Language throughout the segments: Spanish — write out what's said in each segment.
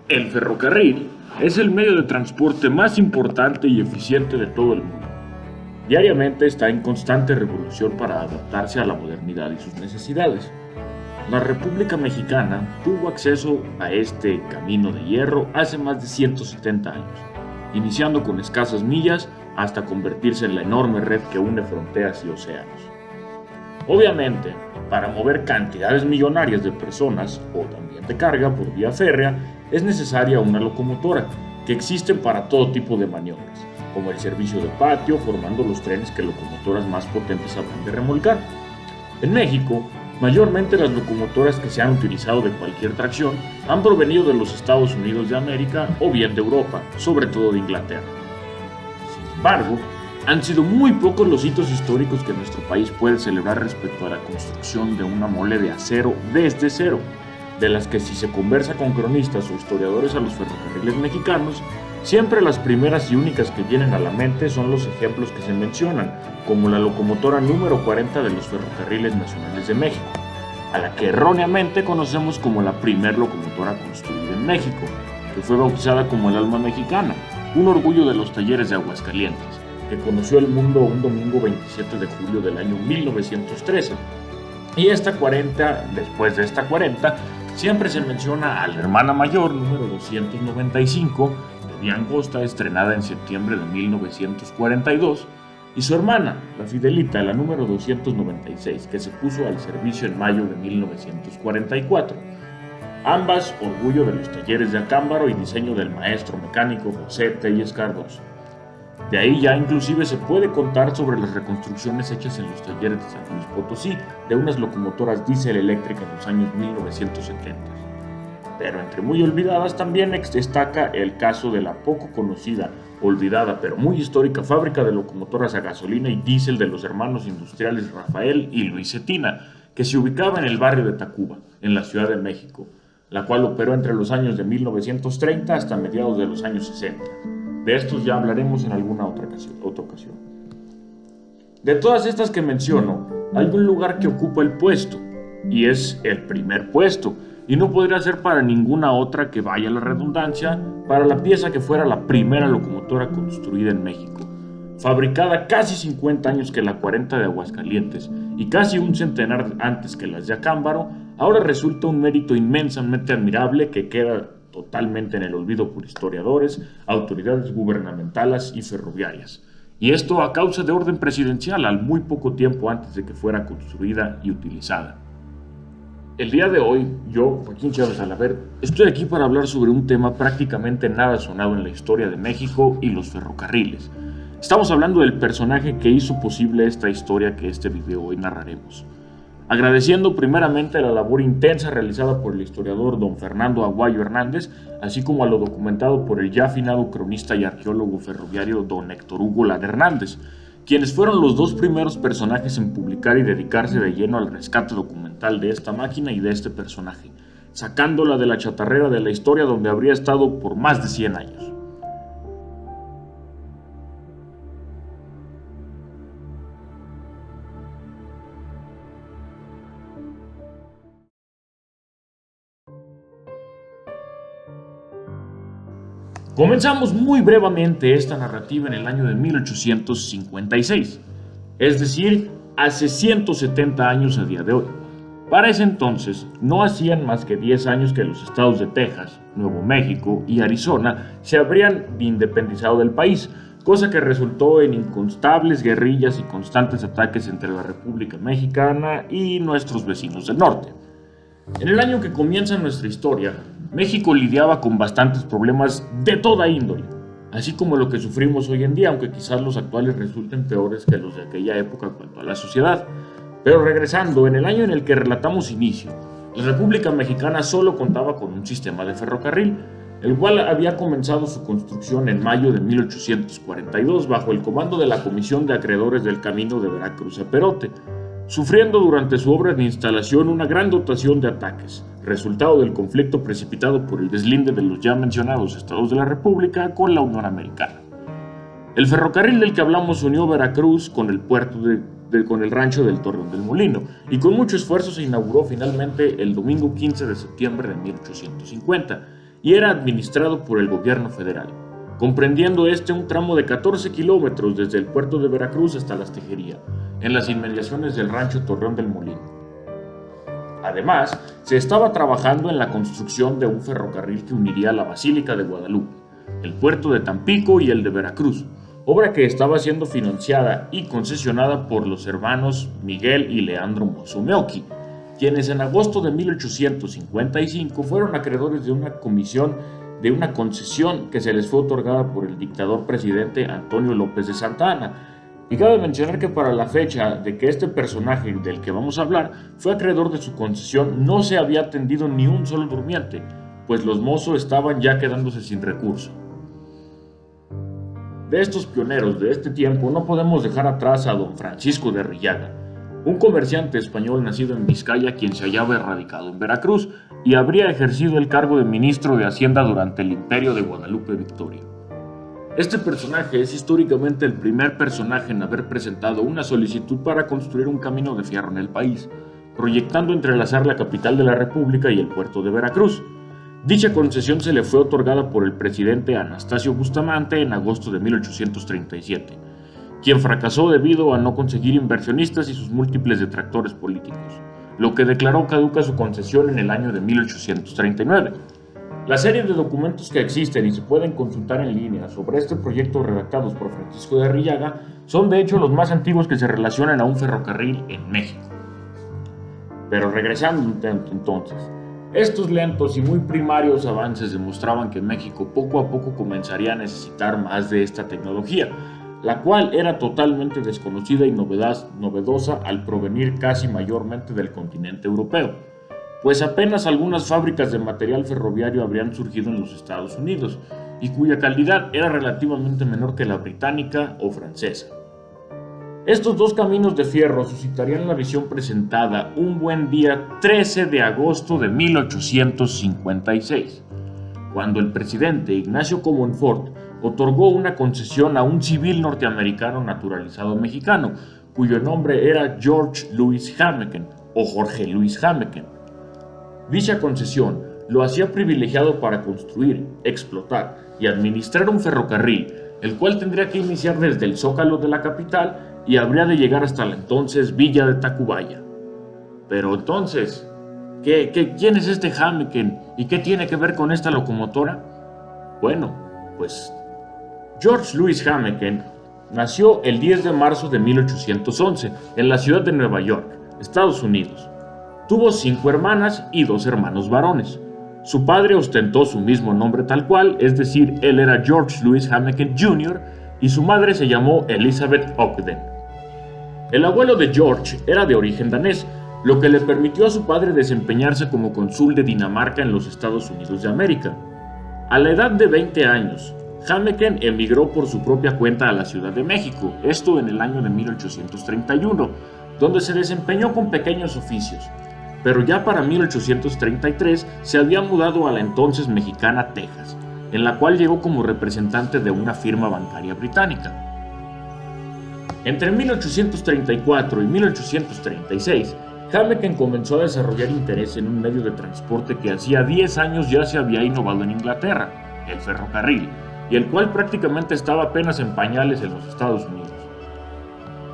El ferrocarril es el medio de transporte más importante y eficiente de todo el mundo. Diariamente está en constante revolución para adaptarse a la modernidad y sus necesidades. La República Mexicana tuvo acceso a este camino de hierro hace más de 170 años, iniciando con escasas millas hasta convertirse en la enorme red que une fronteras y océanos. Obviamente, para mover cantidades millonarias de personas o también de carga por vía férrea, es necesaria una locomotora, que existen para todo tipo de maniobras, como el servicio de patio, formando los trenes que locomotoras más potentes habrán de remolcar. En México, mayormente las locomotoras que se han utilizado de cualquier tracción han provenido de los Estados Unidos de América o bien de Europa, sobre todo de Inglaterra. Sin embargo, han sido muy pocos los hitos históricos que nuestro país puede celebrar respecto a la construcción de una mole de acero desde cero, de las que si se conversa con cronistas o historiadores a los ferrocarriles mexicanos, siempre las primeras y únicas que vienen a la mente son los ejemplos que se mencionan, como la locomotora número 40 de los Ferrocarriles Nacionales de México, a la que erróneamente conocemos como la primer locomotora construida en México, que fue bautizada como el Alma Mexicana, un orgullo de los talleres de Aguascalientes, que conoció el mundo un domingo 27 de julio del año 1913. Y después de esta 40, siempre se menciona a la hermana mayor número 295, de Vía Angosta, estrenada en septiembre de 1942, y su hermana, la Fidelita, la número 296, que se puso al servicio en mayo de 1944. Ambas orgullo de los talleres de Acámbaro y diseño del maestro mecánico José Telles Cardoso. De ahí ya inclusive se puede contar sobre las reconstrucciones hechas en los talleres de San Luis Potosí de unas locomotoras diésel eléctricas en los años 1970. Pero entre muy olvidadas también destaca el caso de la poco conocida, olvidada pero muy histórica fábrica de locomotoras a gasolina y diésel de los hermanos industriales Rafael y Luis Cetina, que se ubicaba en el barrio de Tacuba, en la Ciudad de México, la cual operó entre los años de 1930 hasta mediados de los años 60. De estos ya hablaremos en alguna otra ocasión. De todas estas que menciono, hay un lugar que ocupa el puesto, y es el primer puesto, y no podría ser para ninguna otra que, vaya la redundancia, para la pieza que fuera la primera locomotora construida en México, fabricada casi 50 años que la 40 de Aguascalientes y casi un centenar antes que las de Acámbaro. Ahora resulta un mérito inmensamente admirable que queda totalmente en el olvido por historiadores, autoridades gubernamentales y ferroviarias. Y esto a causa de orden presidencial al muy poco tiempo antes de que fuera construida y utilizada. El día de hoy, yo, Joaquín Chávez Alaver, estoy aquí para hablar sobre un tema prácticamente nada sonado en la historia de México y los ferrocarriles. Estamos hablando del personaje que hizo posible esta historia que este video hoy narraremos. Agradeciendo primeramente la labor intensa realizada por el historiador don Fernando Aguayo Hernández, así como a lo documentado por el ya afinado cronista y arqueólogo ferroviario don Héctor Hugo Lada Hernández, quienes fueron los dos primeros personajes en publicar y dedicarse de lleno al rescate documental de esta máquina y de este personaje, sacándola de la chatarrera de la historia donde habría estado por más de 100 años. Comenzamos muy brevemente esta narrativa en el año de 1856, es decir, hace 170 años a día de hoy. Para ese entonces, no hacían más que 10 años que los estados de Texas, Nuevo México y Arizona se habrían independizado del país, cosa que resultó en incontables guerrillas y constantes ataques entre la República Mexicana y nuestros vecinos del norte. En el año que comienza nuestra historia, México lidiaba con bastantes problemas de toda índole, así como lo que sufrimos hoy en día, aunque quizás los actuales resulten peores que los de aquella época en cuanto a la sociedad. Pero regresando, en el año en el que relatamos inicio, la República Mexicana solo contaba con un sistema de ferrocarril, el cual había comenzado su construcción en mayo de 1842 bajo el comando de la Comisión de Acreedores del Camino de Veracruz a Perote, sufriendo durante su obra de instalación una gran dotación de ataques, resultado del conflicto precipitado por el deslinde de los ya mencionados estados de la República con la Unión Americana. El ferrocarril del que hablamos unió Veracruz con el puerto con el rancho del Torreón del Molino, y con mucho esfuerzo se inauguró finalmente el domingo 15 de septiembre de 1850, y era administrado por el gobierno federal, comprendiendo un tramo de 14 kilómetros desde el puerto de Veracruz hasta Las Tejería, en las inmediaciones del rancho Torreón del Molino. Además, se estaba trabajando en la construcción de un ferrocarril que uniría la Basílica de Guadalupe, el puerto de Tampico y el de Veracruz, obra que estaba siendo financiada y concesionada por los hermanos Miguel y Leandro Mozo Meoqui, quienes en agosto de 1855 fueron acreedores de una concesión que se les fue otorgada por el dictador presidente Antonio López de Santa Anna. Y cabe mencionar que para la fecha de que este personaje del que vamos a hablar fue acreedor de su concesión, no se había atendido ni un solo durmiente, pues los mozos estaban ya quedándose sin recurso. De estos pioneros de este tiempo no podemos dejar atrás a don Francisco de Arrillaga, un comerciante español nacido en Vizcaya quien se hallaba radicado en Veracruz y habría ejercido el cargo de ministro de Hacienda durante el imperio de Guadalupe Victoria. Este personaje es históricamente el primer personaje en haber presentado una solicitud para construir un camino de fierro en el país, proyectando entrelazar la capital de la República y el puerto de Veracruz. Dicha concesión se le fue otorgada por el presidente Anastasio Bustamante en agosto de 1837, quien fracasó debido a no conseguir inversionistas y sus múltiples detractores políticos, lo que declaró caduca su concesión en el año de 1839. La serie de documentos que existen y se pueden consultar en línea sobre este proyecto redactados por Francisco de Arrillaga son de hecho los más antiguos que se relacionan a un ferrocarril en México. Pero regresando entonces, estos lentos y muy primarios avances demostraban que México poco a poco comenzaría a necesitar más de esta tecnología, la cual era totalmente desconocida y novedosa al provenir casi mayormente del continente europeo, pues apenas algunas fábricas de material ferroviario habrían surgido en los Estados Unidos, y cuya calidad era relativamente menor que la británica o francesa. Estos dos caminos de fierro suscitarían la visión presentada un buen día 13 de agosto de 1856, cuando el presidente Ignacio Comonfort otorgó una concesión a un civil norteamericano naturalizado mexicano, cuyo nombre era George Louis Hameken o Jorge Luis Hameken. Dicha concesión lo hacía privilegiado para construir, explotar y administrar un ferrocarril, el cual tendría que iniciar desde el Zócalo de la capital y habría de llegar hasta la entonces Villa de Tacubaya. Pero entonces, ¿quién es este Hameken y qué tiene que ver con esta locomotora? Bueno, pues George Louis Hameken nació el 10 de marzo de 1811 en la ciudad de Nueva York, Estados Unidos. Tuvo 5 hermanas y 2 hermanos varones. Su padre ostentó su mismo nombre tal cual, es decir, él era George Louis Hameken Jr. y su madre se llamó Elizabeth Ogden. El abuelo de George era de origen danés, lo que le permitió a su padre desempeñarse como cónsul de Dinamarca en los Estados Unidos de América. A la edad de 20 años, Hameken emigró por su propia cuenta a la Ciudad de México, esto en el año de 1831, donde se desempeñó con pequeños oficios. Pero ya para 1833 se había mudado a la entonces mexicana Texas, en la cual llegó como representante de una firma bancaria británica. Entre 1834 y 1836, Hameken comenzó a desarrollar interés en un medio de transporte que hacía 10 años ya se había innovado en Inglaterra, el ferrocarril, y el cual prácticamente estaba apenas en pañales en los Estados Unidos.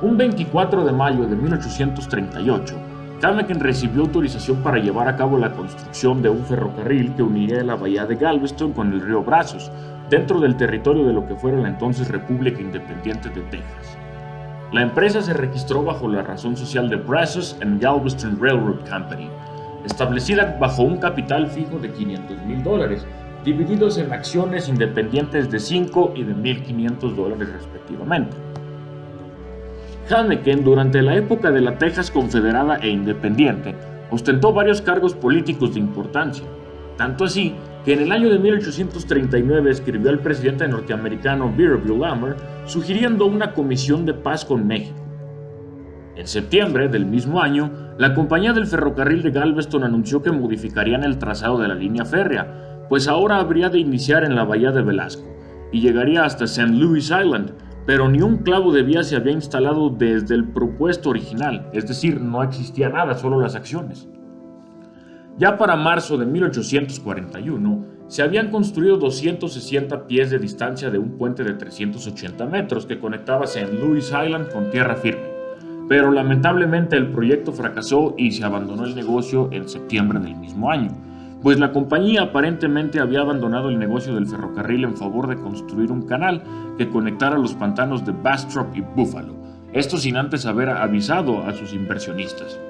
Un 24 de mayo de 1838, Hameken recibió autorización para llevar a cabo la construcción de un ferrocarril que uniría la bahía de Galveston con el río Brazos, dentro del territorio de lo que fuera la entonces República Independiente de Texas. La empresa se registró bajo la razón social de Brazos and Galveston Railroad Company, establecida bajo un capital fijo de $500,000, divididos en acciones independientes de $5 y de $1,500 respectivamente. Hameken, durante la época de la Texas Confederada e Independiente, ostentó varios cargos políticos de importancia, tanto así que en el año de 1839 escribió al presidente norteamericano Birrell Lamer sugiriendo una comisión de paz con México. En septiembre del mismo año, la compañía del ferrocarril de Galveston anunció que modificarían el trazado de la línea férrea, pues ahora habría de iniciar en la bahía de Velasco y llegaría hasta St. Louis Island, pero ni un clavo de vía se había instalado desde el propuesto original, es decir, no existía nada, solo las acciones. Ya para marzo de 1841 se habían construido 260 pies de distancia de un puente de 380 metros que conectaba St. Louis Island con tierra firme, pero lamentablemente el proyecto fracasó y se abandonó el negocio en septiembre del mismo año, pues la compañía aparentemente había abandonado el negocio del ferrocarril en favor de construir un canal que conectara los pantanos de Bastrop y Buffalo, esto sin antes haber avisado a sus inversionistas.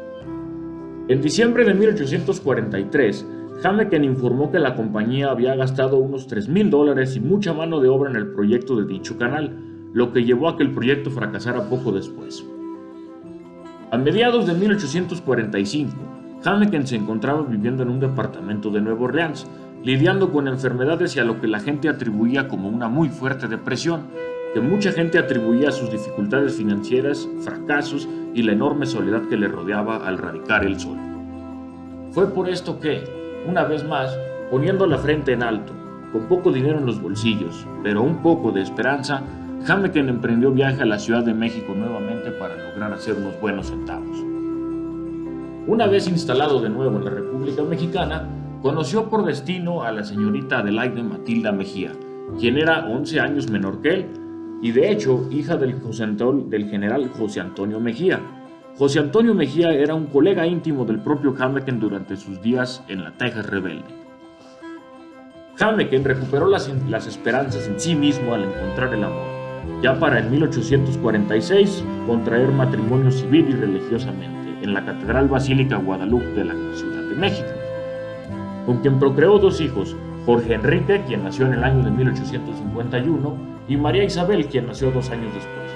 En diciembre de 1843, Hanneken informó que la compañía había gastado unos $3,000 y mucha mano de obra en el proyecto de dicho canal, lo que llevó a que el proyecto fracasara poco después. A mediados de 1845, Hanneken se encontraba viviendo en un departamento de Nueva Orleans, lidiando con enfermedades y a lo que la gente atribuía como una muy fuerte depresión, que mucha gente atribuía a sus dificultades financieras, fracasos y la enorme soledad que le rodeaba al radicar él solo. Fue por esto que, una vez más, poniendo la frente en alto, con poco dinero en los bolsillos, pero un poco de esperanza, Hanneken emprendió viaje a la Ciudad de México nuevamente para lograr hacer unos buenos centavos. Una vez instalado de nuevo en la República Mexicana, conoció por destino a la señorita Adelaide Matilda Mejía, quien era 11 años menor que él, y de hecho hija del general José Antonio Mejía. José Antonio Mejía era un colega íntimo del propio Hanneken durante sus días en la Texas rebelde. Hanneken recuperó las esperanzas en sí mismo al encontrar el amor, ya para en 1846 contraer matrimonio civil y religiosamente en la Catedral Basílica Guadalupe de la Ciudad de México, con quien procreó 2 hijos, Jorge Enrique, quien nació en el año de 1851, y María Isabel, quien nació 2 años después.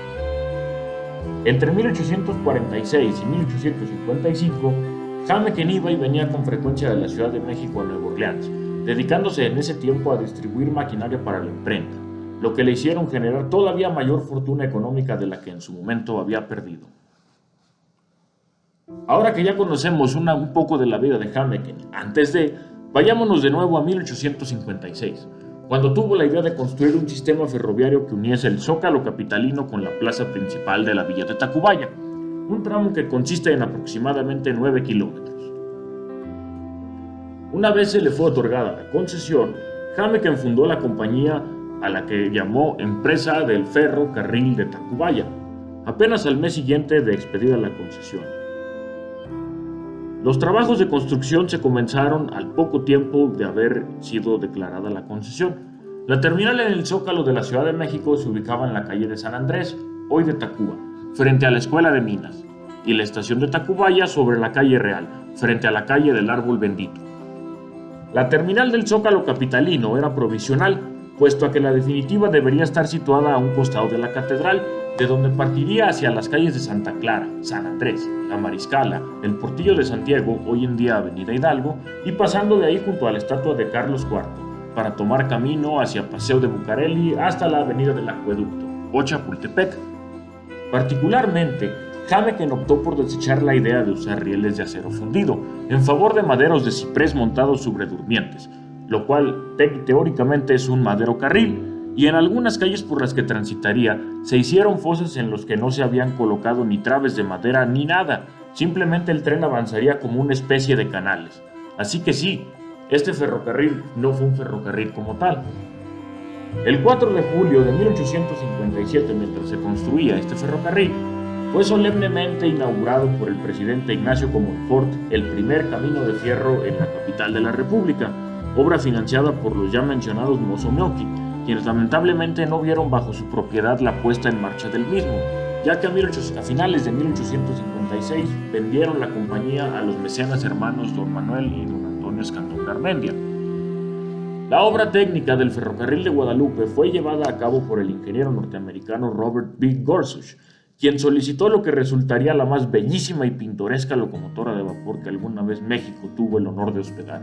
Entre 1846 y 1855, Hanneken iba y venía con frecuencia de la Ciudad de México a Nueva Orleans, dedicándose en ese tiempo a distribuir maquinaria para la imprenta, lo que le hicieron generar todavía mayor fortuna económica de la que en su momento había perdido. Ahora que ya conocemos un poco de la vida de Hanneken, vayámonos de nuevo a 1856, cuando tuvo la idea de construir un sistema ferroviario que uniese el Zócalo capitalino con la plaza principal de la villa de Tacubaya, un tramo que consiste en aproximadamente 9 kilómetros. Una vez se le fue otorgada la concesión, Hanneken fundó la compañía a la que llamó Empresa del Ferrocarril de Tacubaya, apenas al mes siguiente de expedida la concesión. Los trabajos de construcción se comenzaron al poco tiempo de haber sido declarada la concesión. La terminal en el Zócalo de la Ciudad de México se ubicaba en la calle de San Andrés, hoy de Tacuba, frente a la Escuela de Minas, y la estación de Tacubaya sobre la calle Real, frente a la calle del Árbol Bendito. La terminal del Zócalo capitalino era provisional, puesto a que la definitiva debería estar situada a un costado de la catedral, de donde partiría hacia las calles de Santa Clara, San Andrés, La Mariscala, el Portillo de Santiago, hoy en día Avenida Hidalgo, y pasando de ahí junto a la estatua de Carlos IV, para tomar camino hacia Paseo de Bucareli hasta la Avenida del Acueducto, o Chapultepec. Particularmente, Hanneken optó por desechar la idea de usar rieles de acero fundido, en favor de maderos de ciprés montados sobre durmientes, lo cual teóricamente es un madero carril, y en algunas calles por las que transitaría se hicieron fosos en los que no se habían colocado ni traves de madera ni nada, simplemente el tren avanzaría como una especie de canales. Así que sí, este ferrocarril no fue un ferrocarril como tal. El 4 de julio de 1857, mientras se construía este ferrocarril, fue solemnemente inaugurado por el presidente Ignacio Comonfort el primer camino de fierro en la capital de la República, obra financiada por los ya mencionados Mozomeoki, quienes lamentablemente no vieron bajo su propiedad la puesta en marcha del mismo, ya que a finales de 1856 vendieron la compañía a los mecenas hermanos Don Manuel y Don Antonio Escandón Garmendia. La obra técnica del ferrocarril de Guadalupe fue llevada a cabo por el ingeniero norteamericano Robert B. Gorsuch, quien solicitó lo que resultaría la más bellísima y pintoresca locomotora de vapor que alguna vez México tuvo el honor de hospedar,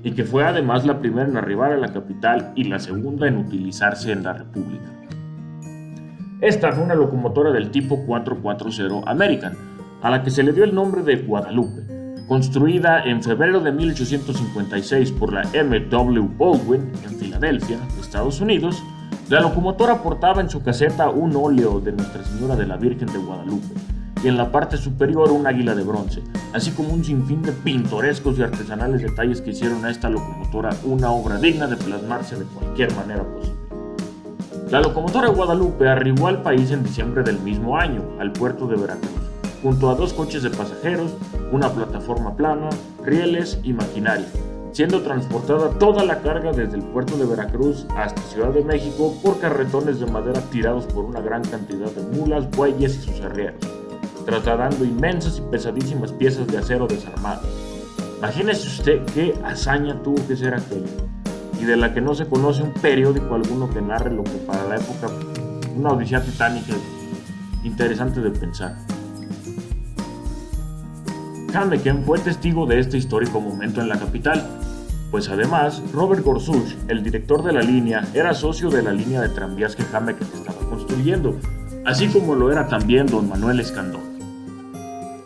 y que fue además la primera en arribar a la capital y la segunda en utilizarse en la República. Esta fue una locomotora del tipo 440 American, a la que se le dio el nombre de Guadalupe. Construida en febrero de 1856 por la M.W. Baldwin en Filadelfia, Estados Unidos, la locomotora portaba en su caseta un óleo de Nuestra Señora de la Virgen de Guadalupe, y en la parte superior un águila de bronce, así como un sinfín de pintorescos y artesanales detalles que hicieron a esta locomotora una obra digna de plasmarse de cualquier manera posible. La locomotora Guadalupe arribó al país en diciembre del mismo año, al puerto de Veracruz, junto a 2 coches de pasajeros, una plataforma plana, rieles y maquinaria, siendo transportada toda la carga desde el puerto de Veracruz hasta Ciudad de México por carretones de madera tirados por una gran cantidad de mulas, bueyes y sus arrieros, trasladando inmensas y pesadísimas piezas de acero desarmado. Imagínese usted qué hazaña tuvo que ser aquella, y de la que no se conoce un periódico alguno que narre lo que para la época una odisea titánica interesante de pensar. Hammeken fue testigo de este histórico momento en la capital, pues además Robert Gorsuch, el director de la línea, era socio de la línea de tranvías que Hammeken estaba construyendo, así como lo era también don Manuel Escandón.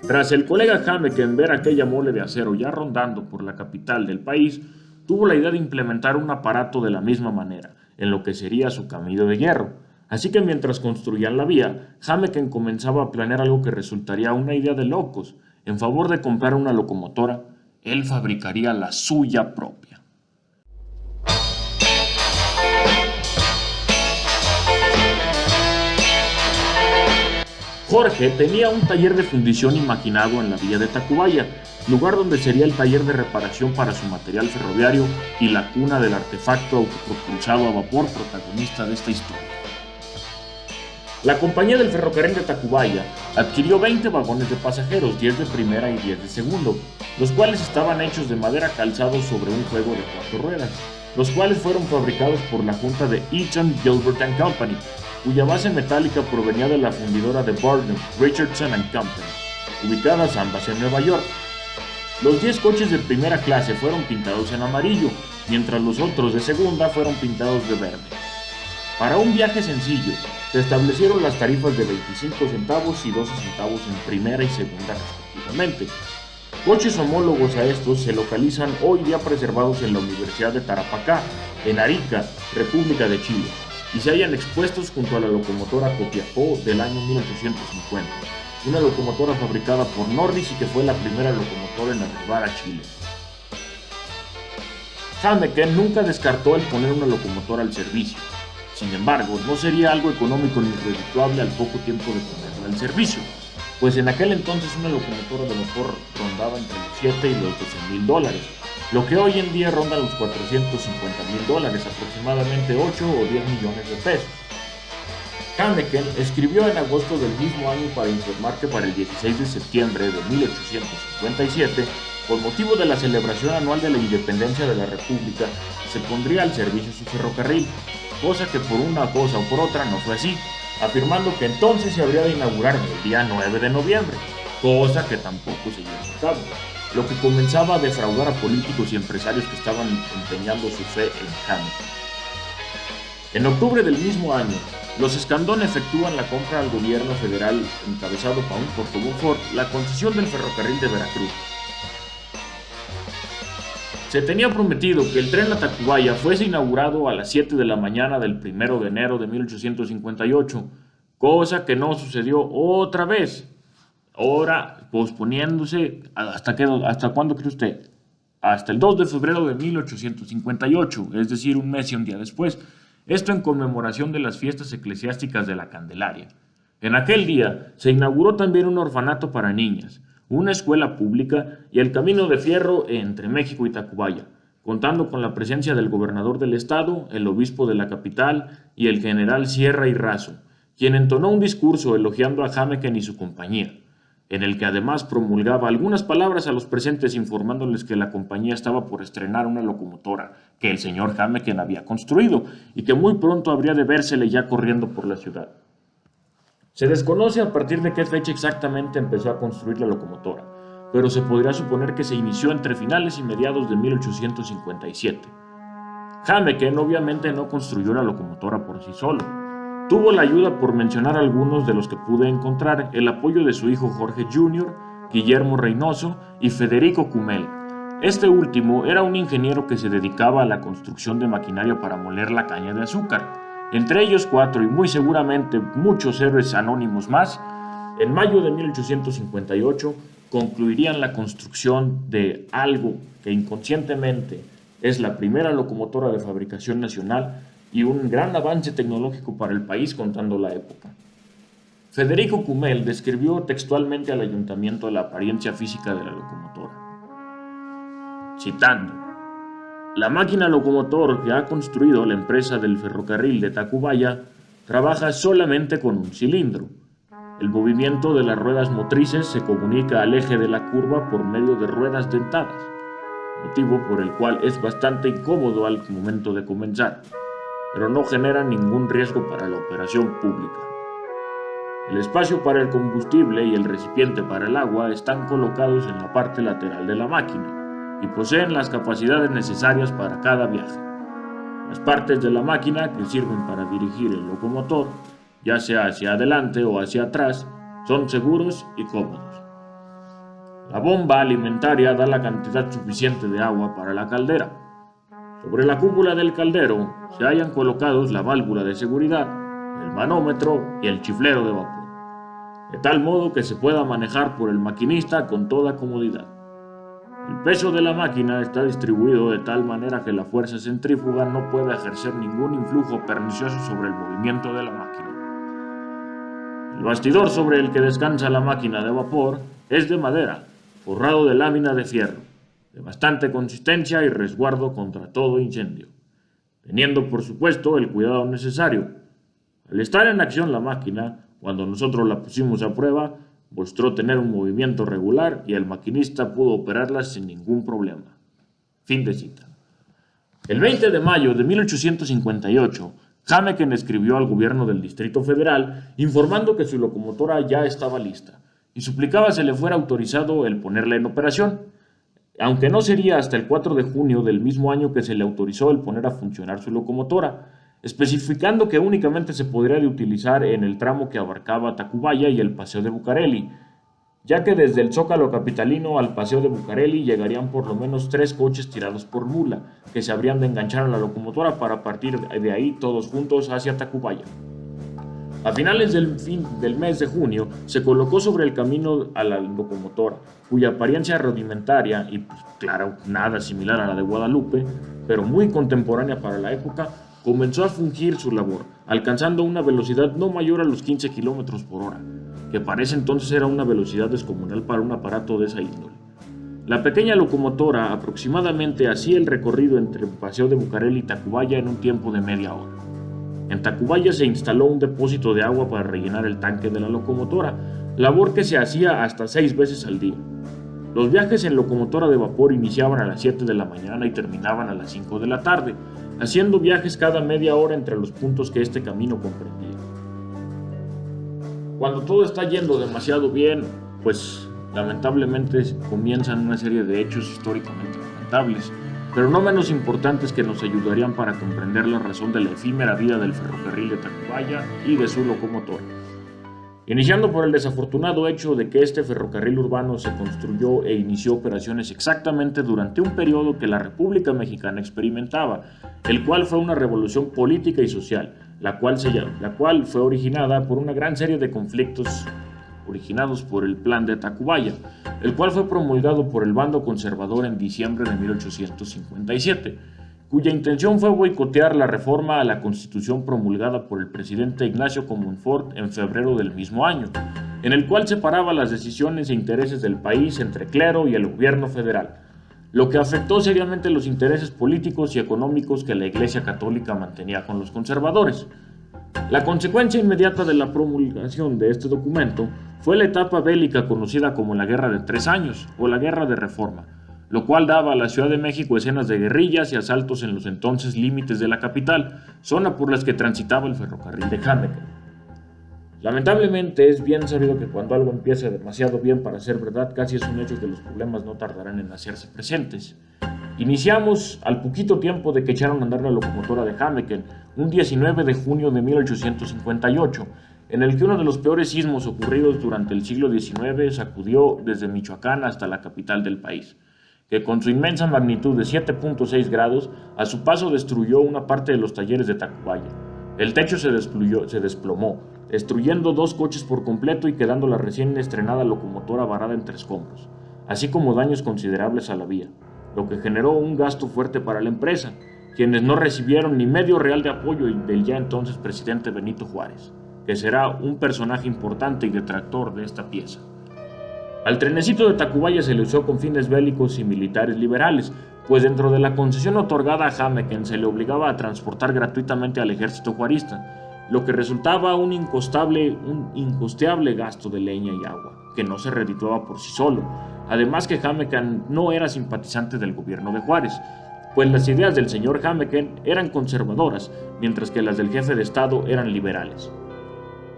Tras el colega Hammeken ver aquella mole de acero ya rondando por la capital del país, tuvo la idea de implementar un aparato de la misma manera, en lo que sería su camino de hierro. Así que mientras construían la vía, Hammeken comenzaba a planear algo que resultaría una idea de locos. En favor de comprar una locomotora, él fabricaría la suya propia. Jorge tenía un taller de fundición imaginado en la villa de Tacubaya, lugar donde sería el taller de reparación para su material ferroviario y la cuna del artefacto autopropulsado a vapor protagonista de esta historia. La compañía del ferrocarril de Tacubaya adquirió 20 vagones de pasajeros, 10 de primera y 10 de segundo, los cuales estaban hechos de madera calzados sobre un juego de 4 ruedas, los cuales fueron fabricados por la junta de Eaton, Gilbert & Company, cuya base metálica provenía de la fundidora de Barnum, Richardson & Company, ubicadas ambas en Nueva York. Los 10 coches de primera clase fueron pintados en amarillo, mientras los otros de segunda fueron pintados de verde. Para un viaje sencillo, se establecieron las tarifas de 25 centavos y 12 centavos en primera y segunda respectivamente. Coches homólogos a estos se localizan hoy día preservados en la Universidad de Tarapacá, en Arica, República de Chile, y se hallan expuestos junto a la locomotora Copiapó del año 1850, una locomotora fabricada por Norris y que fue la primera locomotora en arribar a Chile. Hammeken nunca descartó el poner una locomotora al servicio. Sin embargo, no sería algo económico ni redituable al poco tiempo de ponerla al servicio, pues en aquel entonces una locomotora de motor rondaba entre los 7 y los 12 mil dólares, lo que hoy en día ronda los 450 mil dólares, aproximadamente 8 o 10 millones de pesos. Hammeken escribió en agosto del mismo año para informar que para el 16 de septiembre de 1857, con motivo de la celebración anual de la independencia de la República, se pondría al servicio su ferrocarril, cosa que por una cosa o por otra no fue así, afirmando que entonces se habría de inaugurar el día 9 de noviembre, cosa que tampoco se llevó a cabo, lo que comenzaba a defraudar a políticos y empresarios que estaban empeñando su fe en Hammeken. En octubre del mismo año, los Escandón efectúan la compra al gobierno federal, encabezado por Beaufort, la concesión del ferrocarril de Veracruz. Se tenía prometido que el tren a Tacubaya fuese inaugurado a las 7 de la mañana del 1 de enero de 1858, cosa que no sucedió otra vez. Ahora posponiéndose, ¿hasta cuándo cree usted? Hasta el 2 de febrero de 1858, es decir, un mes y un día después. Esto en conmemoración de las fiestas eclesiásticas de la Candelaria. En aquel día se inauguró también un orfanato para niñas, una escuela pública y el camino de fierro entre México y Tacubaya, contando con la presencia del gobernador del estado, el obispo de la capital y el general Sierra y Razo, quien entonó un discurso elogiando a Hammeken y su compañía, en el que además promulgaba algunas palabras a los presentes informándoles que la compañía estaba por estrenar una locomotora que el señor Hammeken había construido y que muy pronto habría de vérsele ya corriendo por la ciudad. Se desconoce a partir de qué fecha exactamente empezó a construir la locomotora, pero se podría suponer que se inició entre finales y mediados de 1857. Hammeken obviamente no construyó la locomotora por sí solo. Tuvo la ayuda, por mencionar algunos de los que pude encontrar, el apoyo de su hijo Jorge Jr., Guillermo Reynoso y Federico Cumel. Este último era un ingeniero que se dedicaba a la construcción de maquinaria para moler la caña de azúcar. Entre ellos 4 y muy seguramente muchos héroes anónimos más, En mayo de 1858 concluirían la construcción de algo que inconscientemente es la primera locomotora de fabricación nacional y un gran avance tecnológico para el país contando la época. Federico Cumel describió textualmente al ayuntamiento la apariencia física de la locomotora. Citando: "La máquina locomotor que ha construido la empresa del ferrocarril de Tacubaya trabaja solamente con un cilindro. El movimiento de las ruedas motrices se comunica al eje de la curva por medio de ruedas dentadas, motivo por el cual es bastante incómodo al momento de comenzar, pero no genera ningún riesgo para la operación pública. El espacio para el combustible y el recipiente para el agua están colocados en la parte lateral de la máquina y poseen las capacidades necesarias para cada viaje. Las partes de la máquina que sirven para dirigir el locomotor, ya sea hacia adelante o hacia atrás, son seguros y cómodos. La bomba alimentaria da la cantidad suficiente de agua para la caldera. Sobre la cúpula del caldero se hallan colocados la válvula de seguridad, el manómetro y el chiflero de vapor, de tal modo que se pueda manejar por el maquinista con toda comodidad. El peso de la máquina está distribuido de tal manera que la fuerza centrífuga no puede ejercer ningún influjo pernicioso sobre el movimiento de la máquina. El bastidor sobre el que descansa la máquina de vapor es de madera, forrado de lámina de fierro, de bastante consistencia y resguardo contra todo incendio, teniendo por supuesto el cuidado necesario. Al estar en acción la máquina, cuando nosotros la pusimos a prueba, mostró tener un movimiento regular y el maquinista pudo operarla sin ningún problema". Fin de cita. El 20 de mayo de 1858, Jámeken escribió al gobierno del Distrito Federal informando que su locomotora ya estaba lista y suplicaba se le fuera autorizado el ponerla en operación, aunque no sería hasta el 4 de junio del mismo año que se le autorizó el poner a funcionar su locomotora, especificando que únicamente se podría de utilizar en el tramo que abarcaba Tacubaya y el Paseo de Bucareli, ya que desde el Zócalo capitalino al Paseo de Bucareli llegarían por lo menos 3 coches tirados por mula, que se habrían de enganchar a la locomotora para partir de ahí todos juntos hacia Tacubaya. A finales del mes de junio se colocó sobre el camino a la locomotora, cuya apariencia rudimentaria y, claro, nada similar a la de Guadalupe, pero muy contemporánea para la época, comenzó a fungir su labor, alcanzando una velocidad no mayor a los 15 km por hora, que para ese entonces era una velocidad descomunal para un aparato de esa índole. La pequeña locomotora aproximadamente hacía el recorrido entre el Paseo de Bucareli y Tacubaya en un tiempo de media hora. En Tacubaya se instaló un depósito de agua para rellenar el tanque de la locomotora, labor que se hacía hasta 6 veces al día. Los viajes en locomotora de vapor iniciaban a las 7 de la mañana y terminaban a las 5 de la tarde, haciendo viajes cada media hora entre los puntos que este camino comprendía. Cuando todo está yendo demasiado bien, pues lamentablemente comienzan una serie de hechos históricamente lamentables, pero no menos importantes que nos ayudarían para comprender la razón de la efímera vida del ferrocarril de Tacubaya y de su locomotora. Iniciando por el desafortunado hecho de que este ferrocarril urbano se construyó e inició operaciones exactamente durante un periodo que la República Mexicana experimentaba, el cual fue una revolución política y social, la cual fue originada por una gran serie de conflictos originados por el Plan de Tacubaya, el cual fue promulgado por el bando conservador en diciembre de 1857, cuya intención fue boicotear la reforma a la Constitución promulgada por el presidente Ignacio Comonfort en febrero del mismo año, en el cual separaba las decisiones e intereses del país entre clero y el gobierno federal, lo que afectó seriamente los intereses políticos y económicos que la Iglesia Católica mantenía con los conservadores. La consecuencia inmediata de la promulgación de este documento fue la etapa bélica conocida como la Guerra de 3 Años o la Guerra de Reforma, lo cual daba a la Ciudad de México escenas de guerrillas y asaltos en los entonces límites de la capital, zona por las que transitaba el ferrocarril de Jámeken. Lamentablemente es bien sabido que cuando algo empieza demasiado bien para ser verdad, casi es un hecho que los problemas no tardarán en hacerse presentes. Iniciamos al poquito tiempo de que echaron a andar la locomotora de Jámeken, un 19 de junio de 1858, en el que uno de los peores sismos ocurridos durante el siglo XIX sacudió desde Michoacán hasta la capital del país, que con su inmensa magnitud de 7.6 grados, a su paso destruyó una parte de los talleres de Tacubaya. El techo se desplomó, destruyendo 2 coches por completo y quedando la recién estrenada locomotora varada entre escombros, así como daños considerables a la vía, lo que generó un gasto fuerte para la empresa, quienes no recibieron ni medio real de apoyo del ya entonces presidente Benito Juárez, que será un personaje importante y detractor de esta pieza. Al trenecito de Tacubaya se le usó con fines bélicos y militares liberales, pues dentro de la concesión otorgada a Jámequem se le obligaba a transportar gratuitamente al ejército juarista, lo que resultaba un incosteable gasto de leña y agua, que no se redituaba por sí solo. Además que Jámequem no era simpatizante del gobierno de Juárez, pues las ideas del señor Jámequem eran conservadoras, mientras que las del jefe de Estado eran liberales.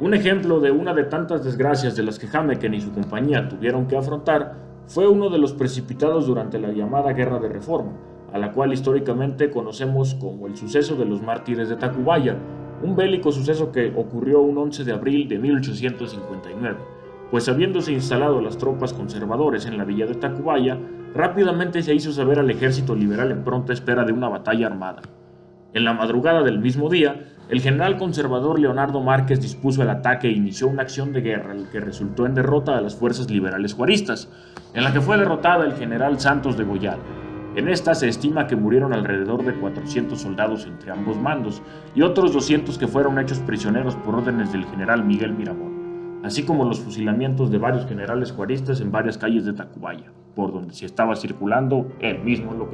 Un ejemplo de una de tantas desgracias de las que Jámequem y su compañía tuvieron que afrontar fue uno de los precipitados durante la llamada Guerra de Reforma, a la cual históricamente conocemos como el suceso de los mártires de Tacubaya, un bélico suceso que ocurrió un 11 de abril de 1859, pues habiéndose instalado las tropas conservadores en la villa de Tacubaya, rápidamente se hizo saber al ejército liberal en pronta espera de una batalla armada. En la madrugada del mismo día, el general conservador Leonardo Márquez dispuso el ataque e inició una acción de guerra, que resultó en derrota de las fuerzas liberales juaristas, en la que fue derrotada el general Santos de Goyal. En esta se estima que murieron alrededor de 400 soldados entre ambos mandos y otros 200 que fueron hechos prisioneros por órdenes del general Miguel Miramón, así como los fusilamientos de varios generales juaristas en varias calles de Tacubaya, por donde se estaba circulando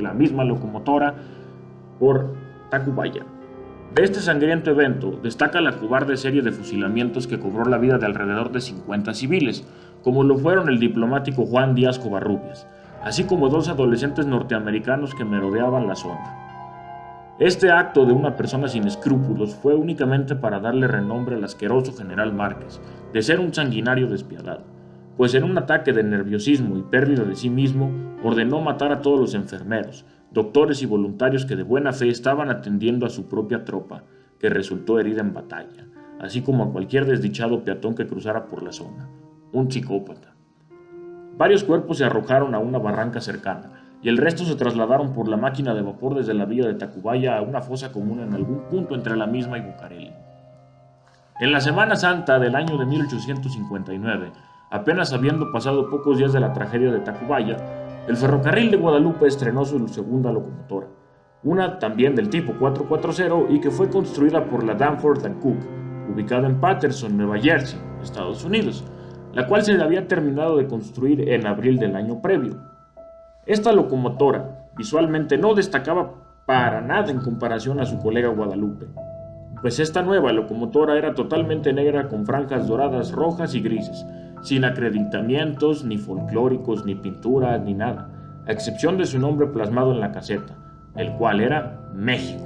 la misma locomotora por Tacubaya. De este sangriento evento destaca la cobarde serie de fusilamientos que cobró la vida de alrededor de 50 civiles, como lo fueron el diplomático Juan Díaz Covarrubias, así como 2 adolescentes norteamericanos que merodeaban la zona. Este acto de una persona sin escrúpulos fue únicamente para darle renombre al asqueroso general Márquez, de ser un sanguinario despiadado, pues en un ataque de nerviosismo y pérdida de sí mismo ordenó matar a todos los enfermeros, doctores y voluntarios que de buena fe estaban atendiendo a su propia tropa, que resultó herida en batalla, así como a cualquier desdichado peatón que cruzara por la zona. Un psicópata. Varios cuerpos se arrojaron a una barranca cercana, y el resto se trasladaron por la máquina de vapor desde la villa de Tacubaya a una fosa común en algún punto entre la misma y Bucareli. En la Semana Santa del año de 1859, apenas habiendo pasado pocos días de la tragedia de Tacubaya, el ferrocarril de Guadalupe estrenó su segunda locomotora, una también del tipo 440 y que fue construida por la Danforth & Cook, ubicada en Paterson, Nueva Jersey, Estados Unidos, la cual se había terminado de construir en abril del año previo. Esta locomotora visualmente no destacaba para nada en comparación a su colega Guadalupe, pues esta nueva locomotora era totalmente negra con franjas doradas, rojas y grises, sin acreditamientos, ni folclóricos, ni pinturas, ni nada, a excepción de su nombre plasmado en la caseta, el cual era México.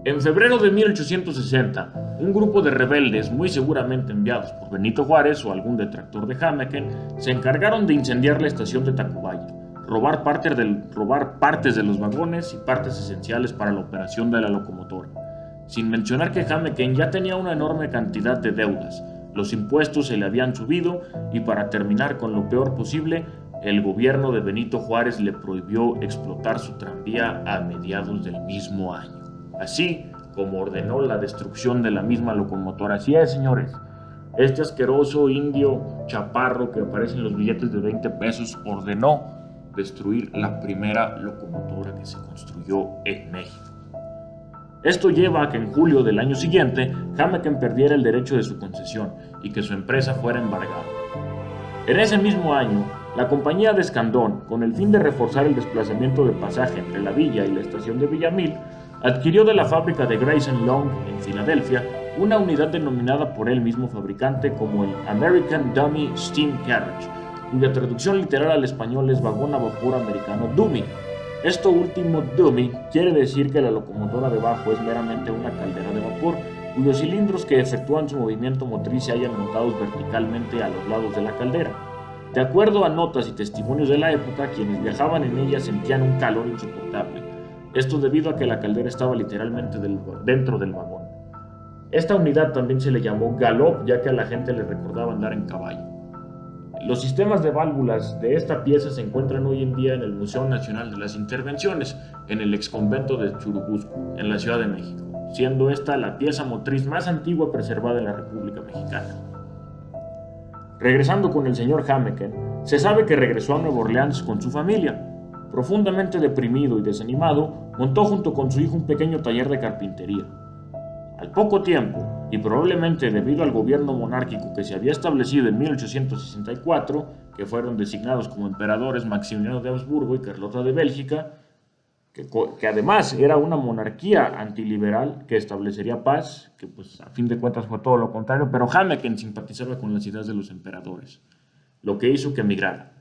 En febrero de 1860, un grupo de rebeldes, muy seguramente enviados por Benito Juárez o algún detractor de Jámequem, se encargaron de incendiar la estación de Tacubaya, robar partes de los vagones y partes esenciales para la operación de la locomotora, sin mencionar que Jámequem ya tenía una enorme cantidad de deudas. Los impuestos se le habían subido y para terminar con lo peor posible, el gobierno de Benito Juárez le prohibió explotar su tranvía a mediados del mismo año, así como ordenó la destrucción de la misma locomotora. Así es, señores, este asqueroso indio chaparro que aparece en los billetes de 20 pesos ordenó destruir la primera locomotora que se construyó en México. Esto lleva a que en julio del año siguiente, Jámequem perdiera el derecho de su concesión y que su empresa fuera embargada. En ese mismo año, la compañía de Escandón, con el fin de reforzar el desplazamiento de pasaje entre la villa y la estación de Villamil, adquirió de la fábrica de Grayson Long en Filadelfia una unidad denominada por el mismo fabricante como el American Dummy Steam Carriage, cuya traducción literal al español es vagón a vapor americano dummy. Esto último, dummy, quiere decir que la locomotora debajo es meramente una caldera de vapor, cuyos cilindros que efectúan su movimiento motriz se hallan montados verticalmente a los lados de la caldera. De acuerdo a notas y testimonios de la época, quienes viajaban en ella sentían un calor insoportable. Esto debido a que la caldera estaba literalmente dentro del vagón. Esta unidad también se le llamó galop, ya que a la gente le recordaba andar en caballo. Los sistemas de válvulas de esta pieza se encuentran hoy en día en el Museo Nacional de las Intervenciones, en el exconvento de Churubusco, en la Ciudad de México. siendo esta la pieza motriz más antigua preservada en la República Mexicana. Regresando con el señor Hameken, se sabe que regresó a Nueva Orleans con su familia. Profundamente deprimido y desanimado, montó junto con su hijo un pequeño taller de carpintería. Al poco tiempo, y probablemente debido al gobierno monárquico que se había establecido en 1864, que fueron designados como emperadores Maximiliano de Habsburgo y Carlota de Bélgica, que además era una monarquía antiliberal que establecería paz, que pues a fin de cuentas fue todo lo contrario, pero Hameken simpatizaba con las ideas de los emperadores, lo que hizo que emigrara.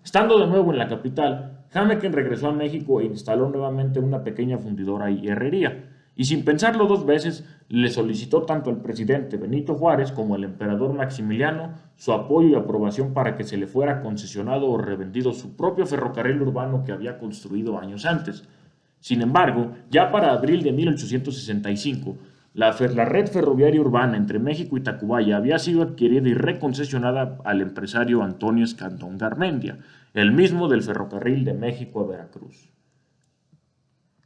Estando de nuevo en la capital, Hameken regresó a México e instaló nuevamente una pequeña fundidora y herrería, y sin pensarlo dos veces le solicitó tanto al presidente Benito Juárez como al emperador Maximiliano su apoyo y aprobación para que se le fuera concesionado o revendido su propio ferrocarril urbano que había construido años antes. Sin embargo, ya para abril de 1865, la red ferroviaria urbana entre México y Tacubaya había sido adquirida y reconcesionada al empresario Antonio Escandón Garmendia, el mismo del ferrocarril de México a Veracruz.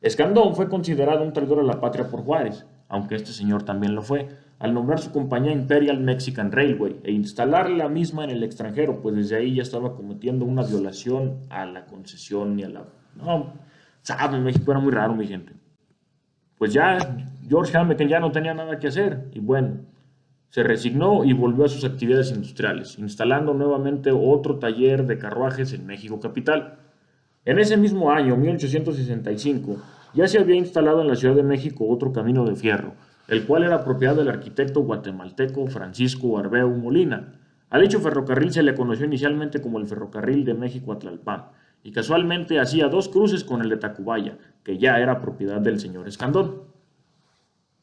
Escandón fue considerado un traidor a la patria por Juárez, aunque este señor también lo fue, al nombrar su compañía Imperial Mexican Railway e instalar la misma en el extranjero, pues desde ahí ya estaba cometiendo una violación a la concesión y a la... No, sabes, México era muy raro, mi gente. Pues ya George Hameken ya no tenía nada que hacer y bueno, se resignó y volvió a sus actividades industriales, instalando nuevamente otro taller de carruajes en México capital. En ese mismo año, 1865, ya se había instalado en la Ciudad de México otro camino de fierro, el cual era propiedad del arquitecto guatemalteco Francisco Arbeu Molina. A dicho ferrocarril se le conoció inicialmente como el Ferrocarril de México a Tlalpan, y casualmente hacía dos cruces con el de Tacubaya, que ya era propiedad del señor Escandón.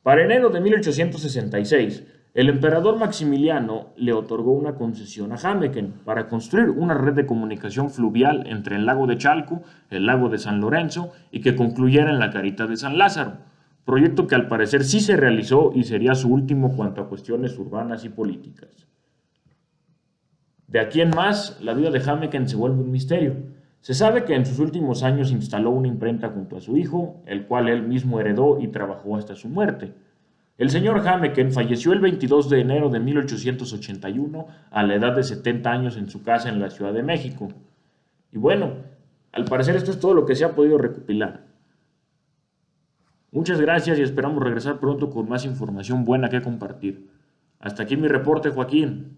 Para enero de 1866, el emperador Maximiliano le otorgó una concesión a Hameken para construir una red de comunicación fluvial entre el lago de Chalco, el lago de San Lorenzo y que concluyera en la Garita de San Lázaro, proyecto que al parecer sí se realizó y sería su último cuanto a cuestiones urbanas y políticas. De aquí en más, la vida de Hameken se vuelve un misterio. Se sabe que en sus últimos años instaló una imprenta junto a su hijo, el cual él mismo heredó y trabajó hasta su muerte. El señor Hameken falleció el 22 de enero de 1881 a la edad de 70 años en su casa en la Ciudad de México. Y bueno, al parecer esto es todo lo que se ha podido recopilar. Muchas gracias y esperamos regresar pronto con más información buena que compartir. Hasta aquí mi reporte, Joaquín.